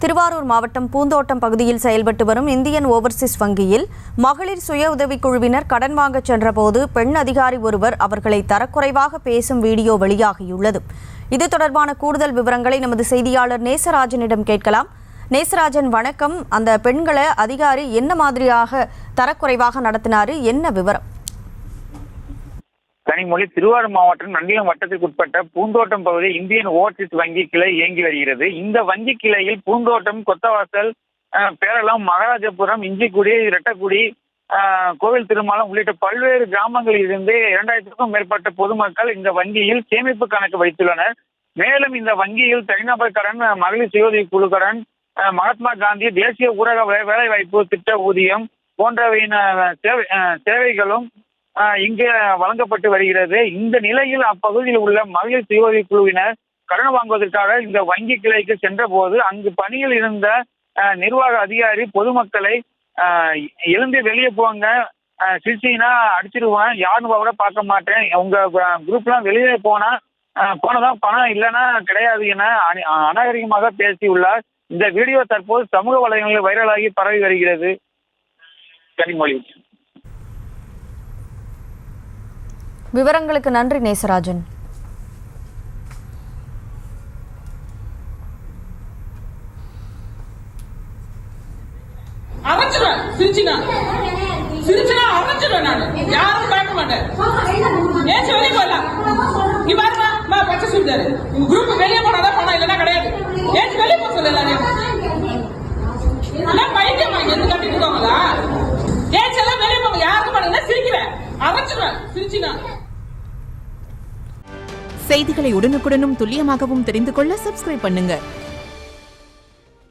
திருவாரூர் மாவட்டம் பூந்தோட்டம் பகுதியில் செயல்பட்டு வரும் இந்தியன் ஓவர்சீஸ் வங்கியில் மகளிர் சுய உதவிக்குழுவினர் கடன் வாங்கச் சென்றபோது பெண் அதிகாரி ஒருவர் அவர்களை தரக்குறைவாக பேசும் வீடியோ வெளியாகியுள்ளது. இது தொடர்பான கூடுதல் விவரங்களை நமது செய்தியாளர் நேசராஜனிடம் கேட்கலாம். நேசராஜன், வணக்கம். அந்த பெண்களை அதிகாரி என்ன மாதிரியாக தரக்குறைவாக நடத்தினாரு, என்ன விவரம்? கனிமொழி, திருவாரூர் மாவட்டம் நன்னிலம் வட்டத்திற்குட்பட்ட பூந்தோட்டம் பகுதி இந்தியன் ஓவர்சீஸ் வங்கி கிளை இயங்கி வருகிறது. இந்த வங்கி கிளையில் பூந்தோட்டம், கொத்தவாசல், பேரளம், மகாராஜபுரம், இஞ்சிக்குடி, ரெட்டக்குடி, கோவில் திருமாலம் உள்ளிட்ட பல்வேறு கிராமங்களில் இருந்து 2000க்கும் மேற்பட்ட பொதுமக்கள் இந்த வங்கியில் சேமிப்பு கணக்கு வைத்துள்ளனர். மேலும் இந்த வங்கியில் தனிநபர் கடன், மகளிர் சுய குழு கடன், மகாத்மா காந்தி தேசிய ஊரக வேலைவாய்ப்பு திட்ட ஊதியம் போன்றவையின் சேவைகளும் இங்கே வழங்கப்பட்டு வருகிறது. இந்த நிலையில் அப்பகுதியில் உள்ள மகளிர் சுய குழுவினர் கடன் வாங்குவதற்காக இந்த வங்கி கிளைக்கு சென்ற போது அங்கு பணியில் இருந்த நிர்வாக அதிகாரி பொதுமக்களை எழுந்து வெளியே போங்க, சிரிச்சிங்கன்னா அடிச்சிருவேன், யாருன்னு கூட பார்க்க மாட்டேன், உங்க குரூப்லாம் வெளியே போனதான் பணம் இல்லைன்னா கிடையாது என அநாகரிகமாக பேசியுள்ளார். இந்த வீடியோ தற்போது சமூக வலைதளங்களில் வைரலாகி பரவி வருகிறது. கனிமொழி, விவரங்களுக்கு நன்றி நேசராஜன். செய்திகளை உடனுக்குடனும் துல்லியமாகவும் தெரிந்து கொள்ள சப்ஸ்கிரைப் பண்ணுங்க.